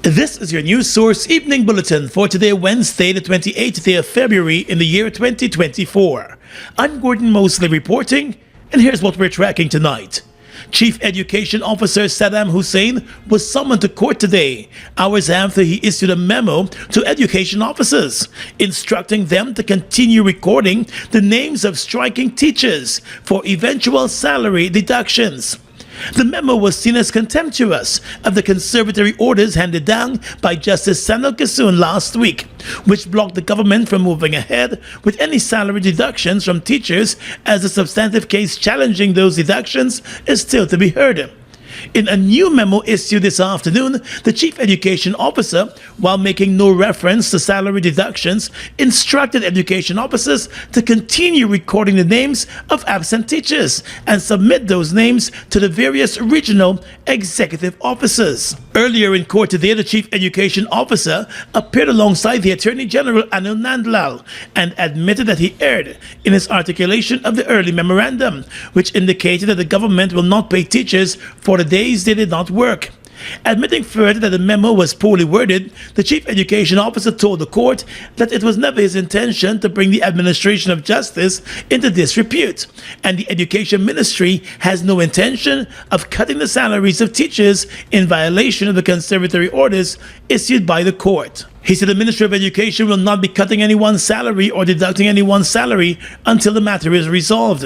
This is your news source evening bulletin for today, Wednesday, the 28th day of February in the year 2024. I'm Gordon Mosley reporting, and here's what we're tracking tonight. Chief Education Officer Saddam Hussein was summoned to court today, hours after he issued a memo to education officers, instructing them to continue recording the names of striking teachers for eventual salary deductions. The memo was seen as contemptuous of the conservatory orders handed down by Justice Samuel Kissoon last week, which blocked the government from moving ahead with any salary deductions from teachers, as the substantive case challenging those deductions is still to be heard. In a new memo issued this afternoon, the Chief Education Officer, while making no reference to salary deductions, instructed education officers to continue recording the names of absent teachers and submit those names to the various regional executive officers. Earlier in court today, the Chief Education Officer appeared alongside the Attorney General Anil Nandlal and admitted that he erred in his articulation of the early memorandum, which indicated that the government will not pay teachers for the days they did not work. Admitting further that the memo was poorly worded, the Chief Education Officer told the court that it was never his intention to bring the administration of justice into disrepute, and the Education Ministry has no intention of cutting the salaries of teachers in violation of the conservatory orders issued by the court. He said the Ministry of Education will not be cutting anyone's salary or deducting anyone's salary until the matter is resolved.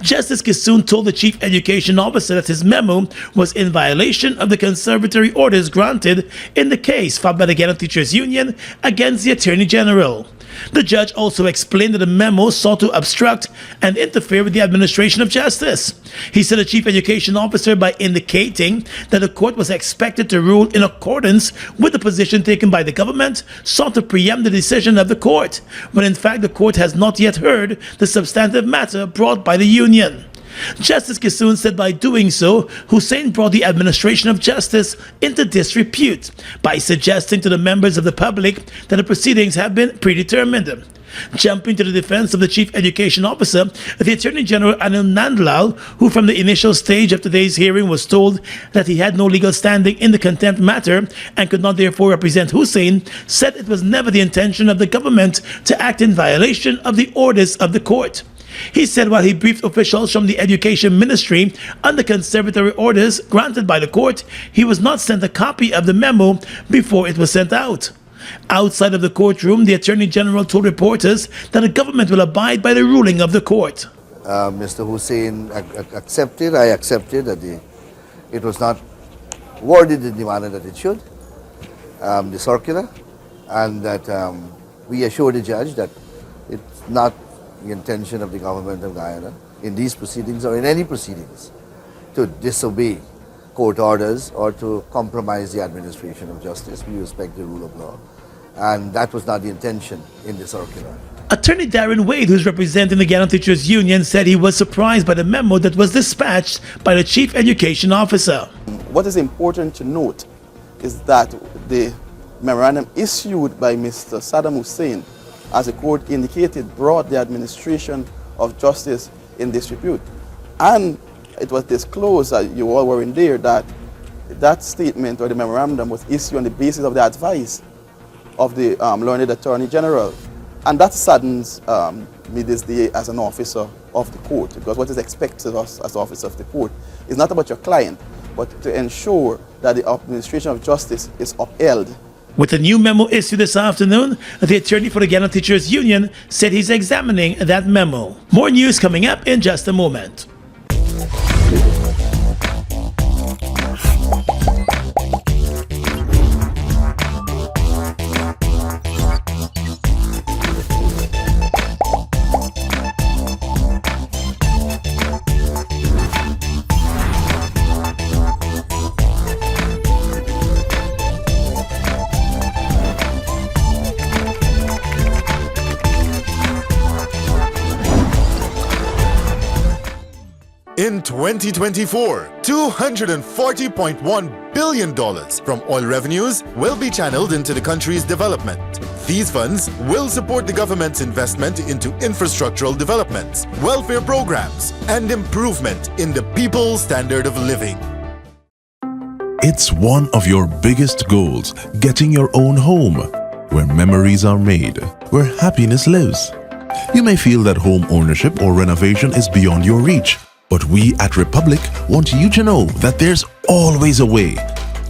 Justice Kissoon told the Chief Education Officer that his memo was in violation of the conservatory orders granted in the case filed by the Guyana Teachers Union against the Attorney General. The judge also explained that the memo sought to obstruct and interfere with the administration of justice. He said the Chief Education Officer, by indicating that the court was expected to rule in accordance with the position taken by the government, sought to preempt the decision of the court, when in fact the court has not yet heard the substantive matter brought by the union. Justice Kissoon said by doing so, Hussein brought the administration of justice into disrepute by suggesting to the members of the public that the proceedings have been predetermined. Jumping to the defense of the Chief Education Officer, the Attorney General Anil Nandlal, who from the initial stage of today's hearing was told that he had no legal standing in the contempt matter and could not therefore represent Hussein, said it was never the intention of the government to act in violation of the orders of the court. He said while he briefed officials from the Education Ministry on the conservatory orders granted by the court, he was not sent a copy of the memo before it was sent out. Outside of the courtroom, the Attorney General told reporters that the government will abide by the ruling of the court. Mr. Hussein accepted, I accepted that it was not worded in the manner that it should, the circular, and that we assured the judge that it's not the intention of the government of Guyana in these proceedings or in any proceedings to disobey court orders or to compromise the administration of justice. We respect the rule of law, and that was not the intention in the circular. Attorney Darren Wade, who's representing the Guyana Teachers Union, said he was surprised by the memo that was dispatched by the Chief Education Officer. What is important to note is that the memorandum issued by Mr. Saddam Hussein, as the court indicated, brought the administration of justice in disrepute. And it was disclosed, you all were in there, that that statement or the memorandum was issued on the basis of the advice of the learned Attorney General. And that saddens me this day as an officer of the court, because what is expected of us as officer of the court is not about your client, but to ensure that the administration of justice is upheld. With a new memo issued this afternoon, the attorney for the Guyana Teachers Union said he's examining that memo. More news coming up in just a moment. In 2024, $240.1 billion from oil revenues will be channeled into the country's development. These funds will support the government's investment into infrastructural developments, welfare programs, and improvement in the people's standard of living. It's one of your biggest goals, getting your own home, where memories are made, where happiness lives. You may feel that home ownership or renovation is beyond your reach, but we at Republic want you to know that there's always a way.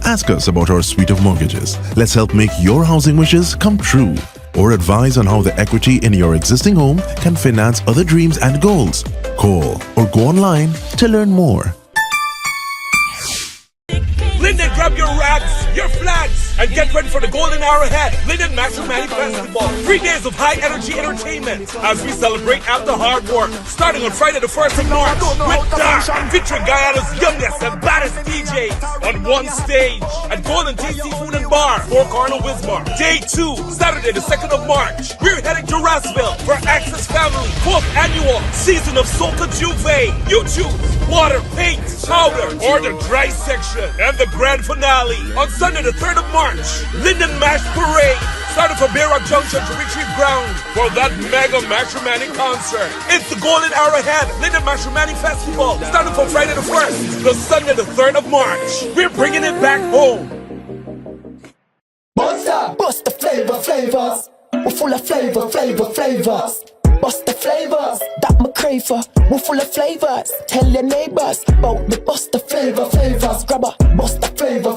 Ask us about our suite of mortgages. Let's help make your housing wishes come true. Or advise on how the equity in your existing home can finance other dreams and goals. Call or go online to learn more. Linden, grab your rags, your flags, and get ready for the golden hour ahead. Linden Matrimony Festival. 3 days of high-energy entertainment as we celebrate after hard work. Starting on Friday the 1st of March with Dark, featuring Guyana's youngest and baddest DJs on one stage at Golden Tea Seafood and Bar, 4 Carlo Wismar. Day 2, Saturday the 2nd of March. We're heading to Rossville for Access Family 4th Annual Season of Soca Juve. You choose water, paint, powder, or the dry section. And the grand finale on Sunday the 3rd of March, Linden Mash Parade, starting from Bayrock Junction to Retreat Ground for that mega matrimony concert. It's the golden hour ahead, Linden Matrimony Festival, starting from Friday the 1st to Sunday the 3rd of March. We're bringing it back home. Bust the flavors. We're full of flavors. Bust the flavors, that my crave for. We're full of flavors. Tell your neighbors about the bust the flavors. Grab a bust the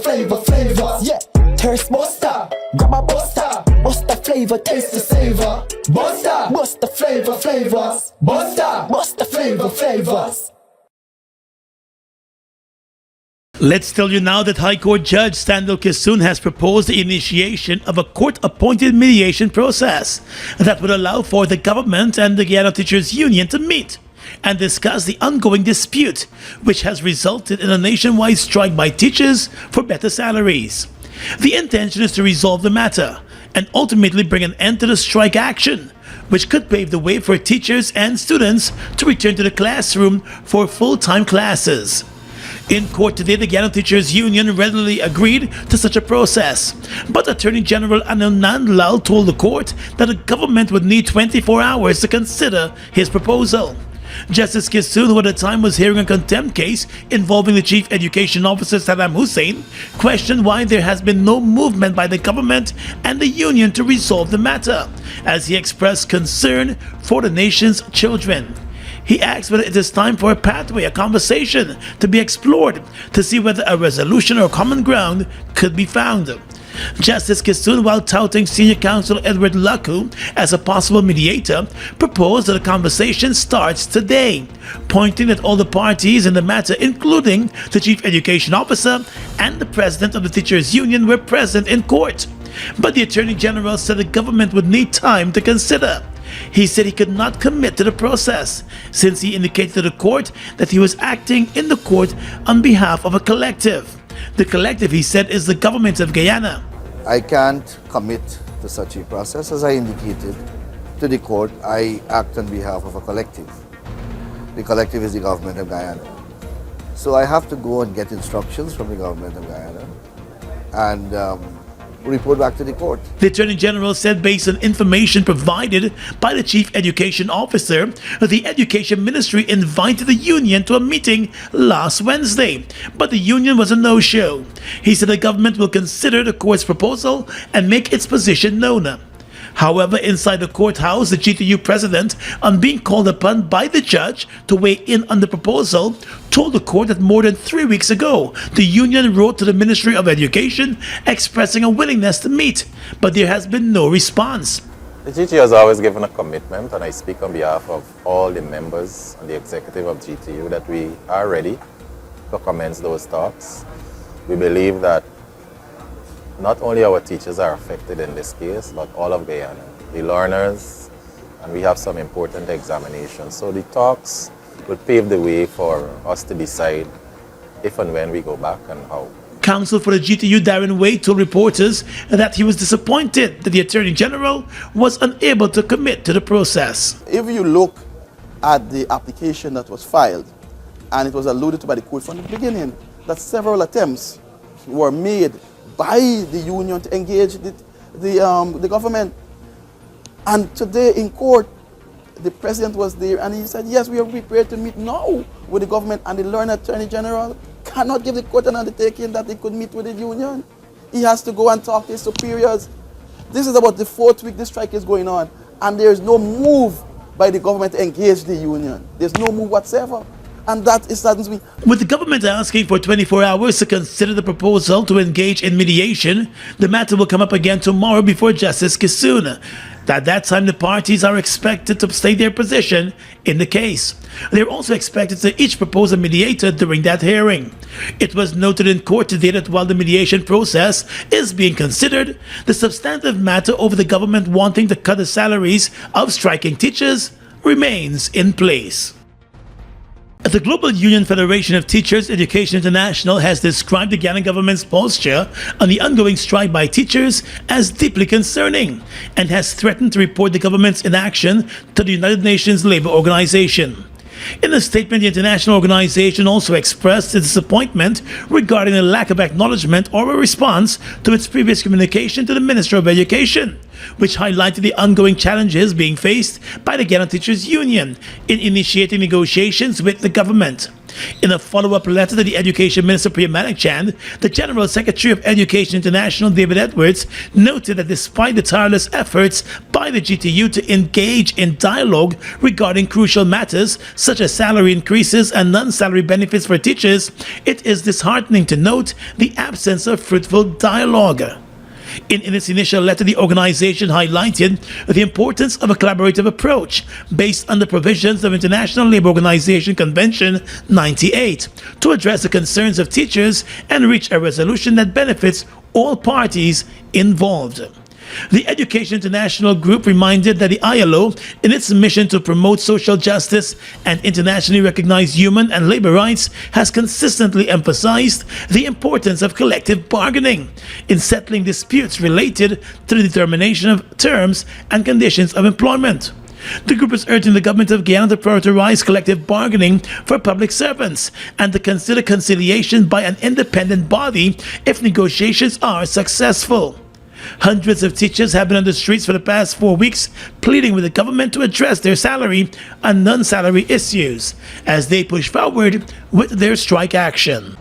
flavors. Yeah, thirst buster. Grab a buster. Bust the flavor, taste the savor. Bust the flavors. Bust the flavors. Let's tell you now that High Court Judge Standel Kissoon has proposed the initiation of a court-appointed mediation process that would allow for the government and the Guyana Teachers Union to meet and discuss the ongoing dispute, which has resulted in a nationwide strike by teachers for better salaries. The intention is to resolve the matter and ultimately bring an end to the strike action, which could pave the way for teachers and students to return to the classroom for full-time classes. In court today, the Guyana Teachers Union readily agreed to such a process, but Attorney General Anand Lal told the court that the government would need 24 hours to consider his proposal. Justice Kissoon, who at the time was hearing a contempt case involving the Chief Education Officer Saddam Hussein, questioned why there has been no movement by the government and the union to resolve the matter, as he expressed concern for the nation's children. He asked whether it is time for a pathway, a conversation to be explored to see whether a resolution or common ground could be found. Justice Kissoon, while touting Senior Counsel Edward Laku as a possible mediator, proposed that a conversation starts today, pointing that all the parties in the matter, including the Chief Education Officer and the President of the Teachers Union, were present in court. But the Attorney General said the government would need time to consider. He said he could not commit to the process, since he indicated to the court that he was acting in the court on behalf of a collective. The collective, he said, is the government of Guyana. I can't commit to such a process. As I indicated to the court, I act on behalf of a collective. The collective is the government of Guyana. So I have to go and get instructions from the government of Guyana and report back to the court. The Attorney General said, based on information provided by the Chief Education Officer, the Education Ministry invited the union to a meeting last Wednesday, but the union was a no-show. He said the government will consider the court's proposal and make its position known. However, inside the courthouse, the GTU president, on being called upon by the judge to weigh in on the proposal, told the court that more than 3 weeks ago, the union wrote to the Ministry of Education expressing a willingness to meet, but there has been no response. The GTU has always given a commitment, and I speak on behalf of all the members and the executive of GTU, that we are ready to commence those talks. We believe that not only our teachers are affected in this case, but all of Guyana, the learners, and we have some important examinations. So the talks will pave the way for us to decide if and when we go back and how. Counsel for the GTU, Darren Wade, told reporters that he was disappointed that the Attorney General was unable to commit to the process. If you look at the application that was filed, and it was alluded to by the court from the beginning, that several attempts were made by the union to engage the government. And today in court, the president was there and he said, yes, we are prepared to meet now with the government, and the learned Attorney General cannot give the court an undertaking that he could meet with the union. He has to go and talk to his superiors. This is about the 4th week the strike is going on, and there is no move by the government to engage the union. There's no move whatsoever. And that is saddens me. With the government asking for 24 hours to consider the proposal to engage in mediation, the matter will come up again tomorrow before Justice Kisun. At that time, the parties are expected to state their position in the case. They're also expected to each propose a mediator during that hearing. It was noted in court today that while the mediation process is being considered, the substantive matter over the government wanting to cut the salaries of striking teachers remains in place. The Global Union Federation of Teachers Education International has described the Guyana government's posture on the ongoing strike by teachers as deeply concerning and has threatened to report the government's inaction to the United Nations Labour Organization. In a statement, the international organization also expressed its disappointment regarding the lack of acknowledgement or a response to its previous communication to the Minister of Education, which highlighted the ongoing challenges being faced by the Guyana Teachers Union in initiating negotiations with the government. In a follow-up letter to the Education Minister Priya Manikchand, the General Secretary of Education International, David Edwards, noted that despite the tireless efforts by the GTU to engage in dialogue regarding crucial matters such as salary increases and non-salary benefits for teachers, it is disheartening to note the absence of fruitful dialogue. In its initial letter, the organization highlighted the importance of a collaborative approach based on the provisions of International Labour Organization Convention 98 to address the concerns of teachers and reach a resolution that benefits all parties involved. The Education International Group reminded that the ILO, in its mission to promote social justice and internationally recognized human and labor rights, has consistently emphasized the importance of collective bargaining in settling disputes related to the determination of terms and conditions of employment. The group is urging the government of Guyana to prioritize collective bargaining for public servants and to consider conciliation by an independent body if negotiations are successful. Hundreds of teachers have been on the streets for the past 4 weeks, pleading with the government to address their salary and non-salary issues as they push forward with their strike action.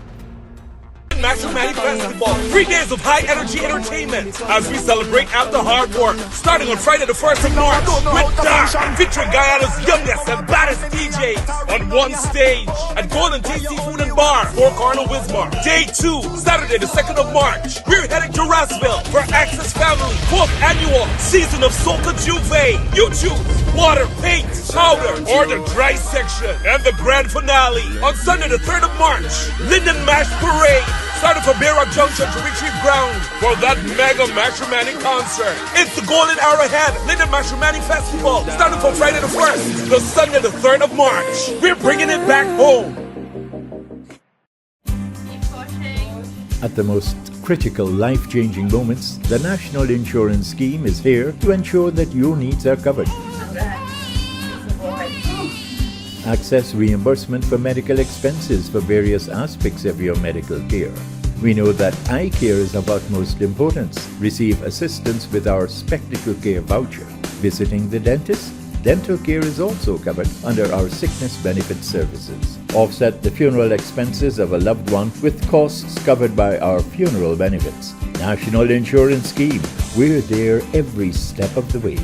National Festival, 3 days of high-energy entertainment as we celebrate after hard work, starting on Friday the 1st of March with Dark, featuring Guyana's youngest and baddest DJs on one stage at Golden Tea Seafood and Bar, 4 Corner Wismar. Day 2, Saturday the 2nd of March, we're heading to Rossville for Access Family 4th Annual Season of Soca Juve. You choose water, paint, powder, or the dry section. And the grand finale on Sunday the 3rd of March, Linden Mash Parade, starting from Bear Rock Junction to Retrieve Ground for that mega Matrimony concert. It's the Golden Arrowhead Linden Matrimony Festival, starting from Friday the 1st to Sunday the 3rd of March. We're bringing it back home. At the most critical life-changing moments, the National Insurance Scheme is here to ensure that your needs are covered. Access reimbursement for medical expenses for various aspects of your medical care. We know that eye care is of utmost importance. Receive assistance with our Spectacle Care voucher. Visiting the dentist? Dental care is also covered under our sickness benefit services. Offset the funeral expenses of a loved one with costs covered by our funeral benefits. National Insurance Scheme. We're there every step of the way.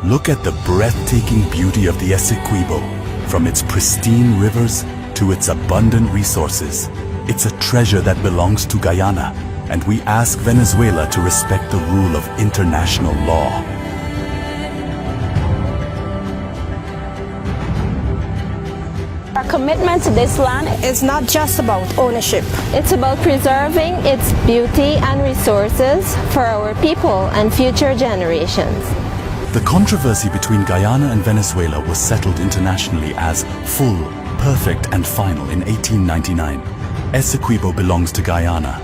Look at the breathtaking beauty of the Essequibo, from its pristine rivers to to its abundant resources. It's a treasure that belongs to Guyana, and we ask Venezuela to respect the rule of international law. Our commitment to this land is not just about ownership. It's about preserving its beauty and resources for our people and future generations. The controversy between Guyana and Venezuela was settled internationally as full, perfect, and final in 1899. Essequibo belongs to Guyana.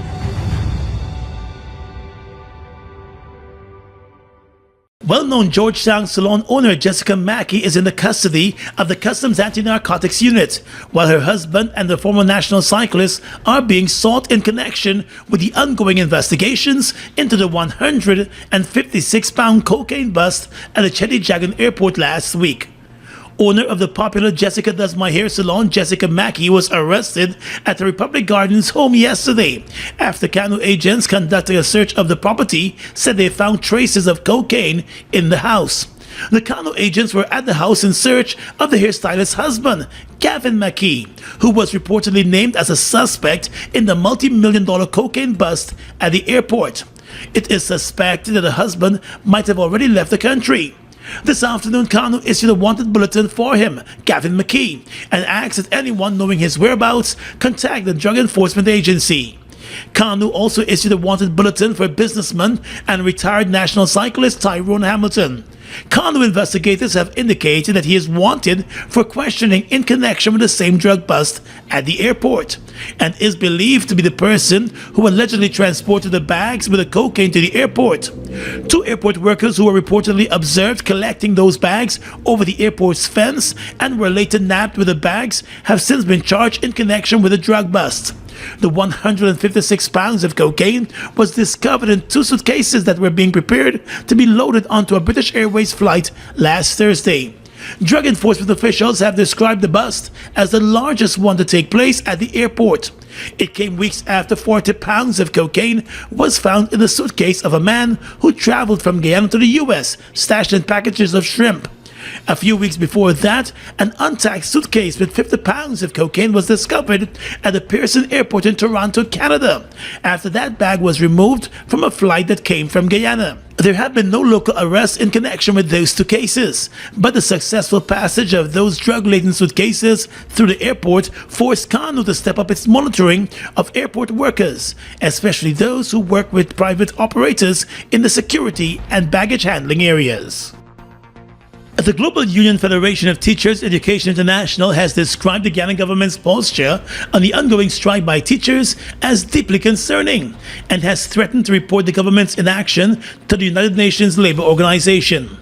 Well-known Georgetown salon owner Jessica Mackey is in the custody of the Customs Anti-Narcotics Unit, while her husband and the former national cyclist are being sought in connection with the ongoing investigations into the 156-pound cocaine bust at the Cheddi-Jagan airport last week. Owner of the popular Jessica Does My Hair salon, Jessica Mackey, was arrested at the Republic Gardens home yesterday after Kanu agents conducting a search of the property said they found traces of cocaine in the house. The Kanu agents were at the house in search of the hairstylist's husband, Gavin Mackey, who was reportedly named as a suspect in the multi-million-dollar cocaine bust at the airport. It is suspected that the husband might have already left the country. This afternoon, Kanu issued a wanted bulletin for him, Gavin McKee, and asked that anyone knowing his whereabouts contact the Drug Enforcement Agency. Kanu also issued a wanted bulletin for businessman and retired national cyclist Tyrone Hamilton. Kanu investigators have indicated that he is wanted for questioning in connection with the same drug bust at the airport, and is believed to be the person who allegedly transported the bags with the cocaine to the airport. 2 airport workers who were reportedly observed collecting those bags over the airport's fence and were later nabbed with the bags have since been charged in connection with the drug bust. The 156 pounds of cocaine was discovered in 2 suitcases that were being prepared to be loaded onto a British Airways flight last Thursday. Drug enforcement officials have described the bust as the largest one to take place at the airport. It came weeks after 40 pounds of cocaine was found in the suitcase of a man who traveled from Guyana to the US, stashed in packages of shrimp. A few weeks before that, an untaxed suitcase with 50 pounds of cocaine was discovered at the Pearson Airport in Toronto, Canada, after that bag was removed from a flight that came from Guyana. There have been no local arrests in connection with those 2 cases, but the successful passage of those drug-laden suitcases through the airport forced Kanu to step up its monitoring of airport workers, especially those who work with private operators in the security and baggage handling areas. The Global Union Federation of Teachers Education International has described the Guyana government's posture on the ongoing strike by teachers as deeply concerning and has threatened to report the government's inaction to the United Nations Labour Organization.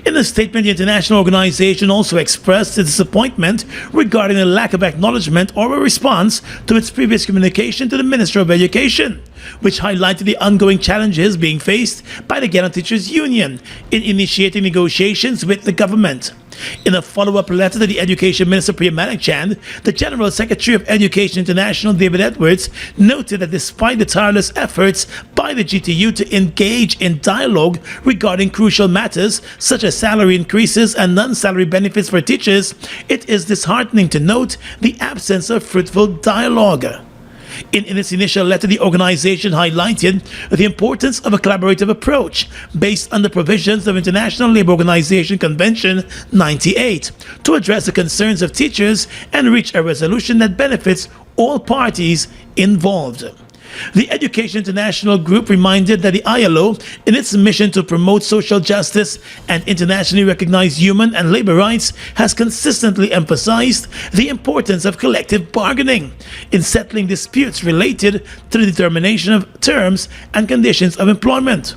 In a statement, the international organization also expressed its disappointment regarding the lack of acknowledgement or a response to its previous communication to the Minister of Education, which highlighted the ongoing challenges being faced by the Guyana Teachers Union in initiating negotiations with the government. In a follow-up letter to the Education Minister Priya Manikchand, the General Secretary of Education International, David Edwards, noted that despite the tireless efforts by the GTU to engage in dialogue regarding crucial matters such as salary increases and non-salary benefits for teachers, it is disheartening to note the absence of fruitful dialogue. In its initial letter, the organization highlighted the importance of a collaborative approach based on the provisions of International Labour Organization Convention 98 to address the concerns of teachers and reach a resolution that benefits all parties involved. The Education International Group reminded that the ILO, in its mission to promote social justice and internationally recognized human and labor rights, has consistently emphasized the importance of collective bargaining in settling disputes related to the determination of terms and conditions of employment.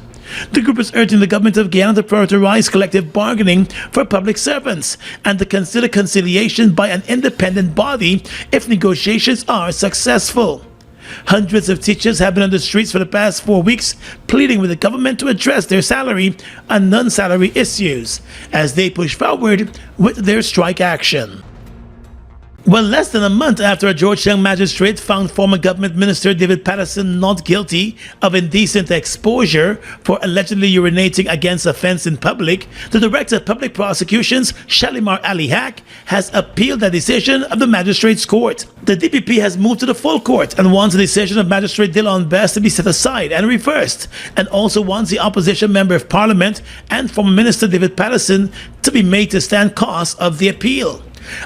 The group is urging the government of Guyana to prioritize collective bargaining for public servants and to consider conciliation by an independent body if negotiations are successful. Hundreds of teachers have been on the streets for the past 4 weeks, pleading with the government to address their salary and non-salary issues as they push forward with their strike action. Well, less than a month after a Georgetown magistrate found former government minister David Patterson not guilty of indecent exposure for allegedly urinating against a fence in public, the Director of Public Prosecutions, Shalimar Ali Haq, has appealed the decision of the magistrate's court. The DPP has moved to the full court and wants the decision of Magistrate Dillon Best to be set aside and reversed, and also wants the opposition Member of Parliament and former Minister David Patterson to be made to stand costs of the appeal.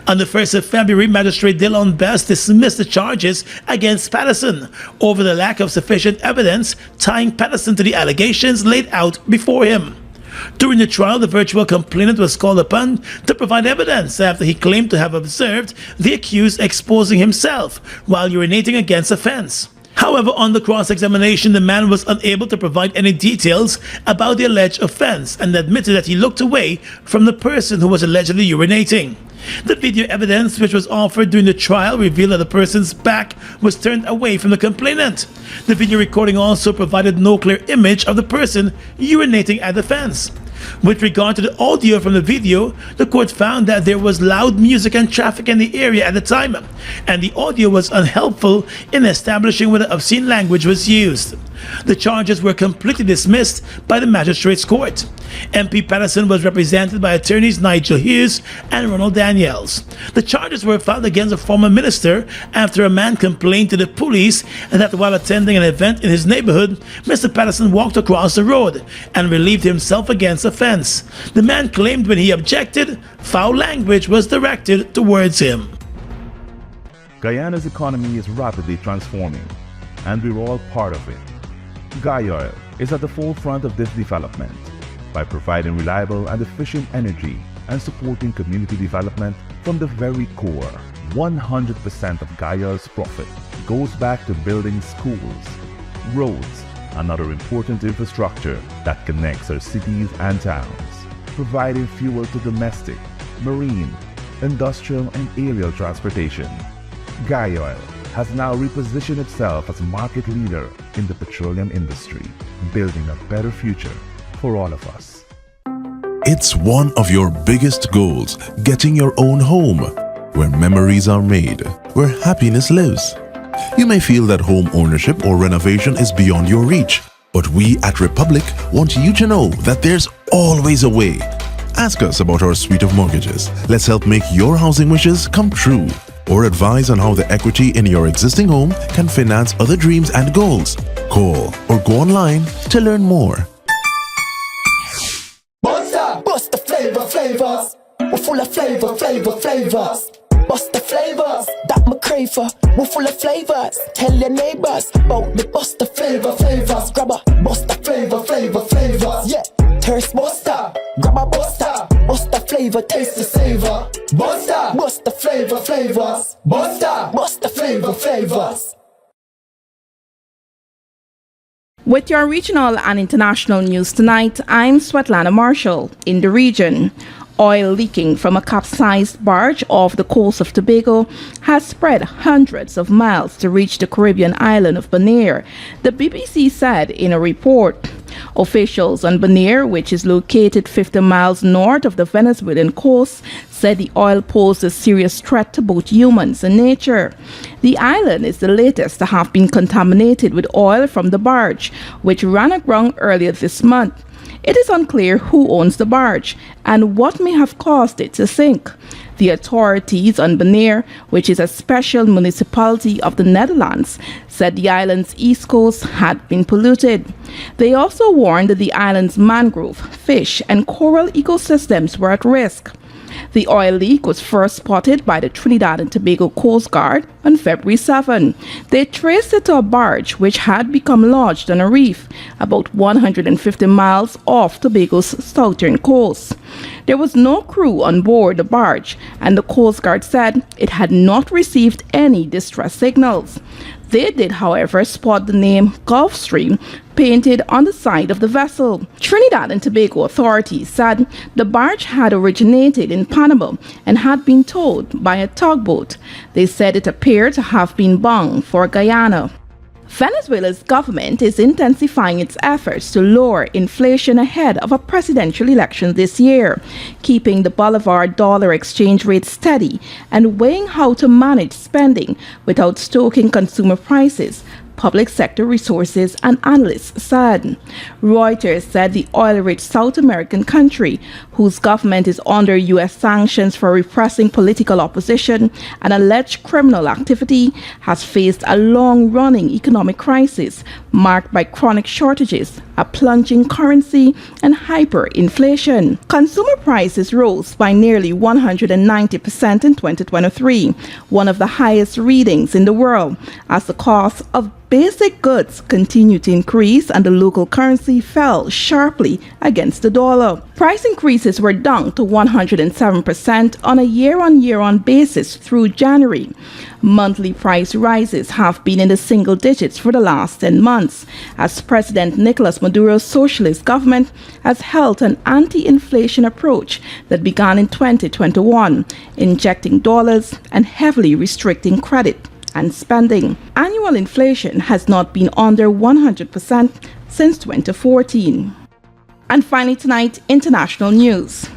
On the 1st of February, Magistrate Dillon Best dismissed the charges against Patterson over the lack of sufficient evidence tying Patterson to the allegations laid out before him. During the trial, the virtual complainant was called upon to provide evidence after he claimed to have observed the accused exposing himself while urinating against a fence. However, on the cross-examination, the man was unable to provide any details about the alleged offense and admitted that he looked away from the person who was allegedly urinating. The video evidence which was offered during the trial revealed that the person's back was turned away from the complainant. The video recording also provided no clear image of the person urinating at the fence. With regard to the audio from the video, the court found that there was loud music and traffic in the area at the time, and the audio was unhelpful in establishing whether obscene language was used. The charges were completely dismissed by the magistrate's court. MP Patterson was represented by attorneys Nigel Hughes and Ronald Daniels. The charges were filed against a former minister after a man complained to the police that while attending an event in his neighborhood, Mr. Patterson walked across the road and relieved himself against a fence. The man claimed when he objected, foul language was directed towards him. Guyana's economy is rapidly transforming, and we're all part of it. Guyana is at the forefront of this development by providing reliable and efficient energy and supporting community development from the very core. 100% of Guyana's profit goes back to building schools, roads, and other important infrastructure that connects our cities and towns, providing fuel to domestic, marine, industrial, and aerial transportation. Guyana has now repositioned itself as a market leader in the petroleum industry, building a better future for all of us. It's one of your biggest goals, getting your own home, where memories are made, where happiness lives. You may feel that home ownership or renovation is beyond your reach, but we at Republic want you to know that there's always a way. Ask us about our suite of mortgages. Let's help make your housing wishes come true. Or advise on how the equity in your existing home can finance other dreams and goals. Call or go online to learn more. Bust the flavors. We're full of flavors. Bust the flavors that me crave for. We're full of flavors. Tell your neighbors about the bust the flavors. Grab a bust the flavors. Yeah, thirst buster. Grab a buster. Bust the flavor, taste the savor. Bust the flavors. Bust the flavors. With your regional and international news tonight, I'm Svetlana Marshall. In the region, oil leaking from a capsized barge off the coast of Tobago has spread hundreds of miles to reach the Caribbean island of Bonaire, the BBC said in a report. Officials on Bonaire, which is located 50 miles north of the Venezuelan coast, said the oil posed a serious threat to both humans and nature. The island is the latest to have been contaminated with oil from the barge, which ran aground earlier this month. It is unclear who owns the barge and what may have caused it to sink. The authorities on Bonaire, which is a special municipality of the Netherlands, said the island's east coast had been polluted. They also warned that the island's mangrove, fish, and coral ecosystems were at risk. The oil leak was first spotted by the Trinidad and Tobago Coast Guard on February 7. They traced it to a barge which had become lodged on a reef about 150 miles off Tobago's southern coast. There was no crew on board the barge, and the Coast Guard said it had not received any distress signals. They did, however, spot the name Gulfstream painted on the side of the vessel. Trinidad and Tobago authorities said the barge had originated in Panama and had been towed by a tugboat. They said it appeared to have been bound for Guyana. Venezuela's government is intensifying its efforts to lower inflation ahead of a presidential election this year, keeping the bolivar-dollar exchange rate steady and weighing how to manage spending without stoking consumer prices, public sector resources and analysts said. Reuters said the oil-rich South American country, whose government is under U.S. sanctions for repressing political opposition and alleged criminal activity, has faced a long-running economic crisis marked by chronic shortages, a plunging currency, and hyperinflation. Consumer prices rose by nearly 190% in 2023, one of the highest readings in the world, as the cost of basic goods continued to increase and the local currency fell sharply against the dollar. Price increases were down to 107% on a year-on-year basis through January. Monthly price rises have been in the single digits for the last 10 months, as President Nicolas Maduro's socialist government has held an anti-inflation approach that began in 2021, injecting dollars and heavily restricting credit and spending. Annual inflation has not been under 100% since 2014. And finally tonight, international news.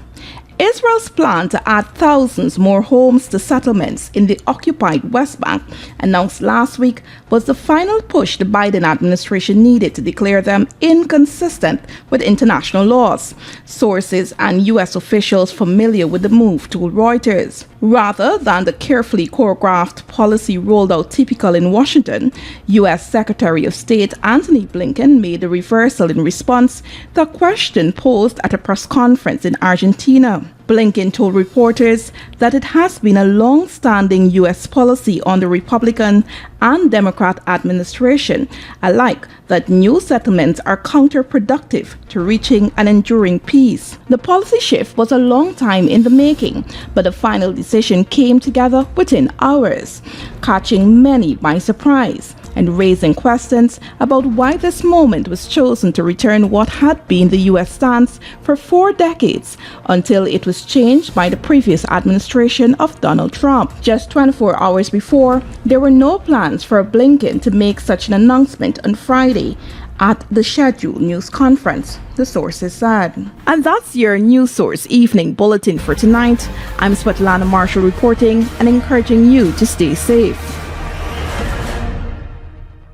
Israel's plan to add thousands more homes to settlements in the occupied West Bank, announced last week, was the final push the Biden administration needed to declare them inconsistent with international laws. Sources and U.S. officials familiar with the move told Reuters. Rather than the carefully choreographed policy rolled out typical in Washington, U.S. Secretary of State Antony Blinken made a reversal in response to a question posed at a press conference in Argentina. Blinken told reporters that it has been a long-standing U.S. policy on the Republican and Democrat administration alike that new settlements are counterproductive to reaching an enduring peace. The policy shift was a long time in the making, but the final decision came together within hours, catching many by surprise and raising questions about why this moment was chosen to return what had been the U.S. stance for 4 decades until it was changed by the previous administration of Donald Trump. Just 24 hours before, there were no plans for Blinken to make such an announcement on Friday at the scheduled news conference, the sources said. And that's your News Source Evening Bulletin for tonight. I'm Svetlana Marshall reporting and encouraging you to stay safe.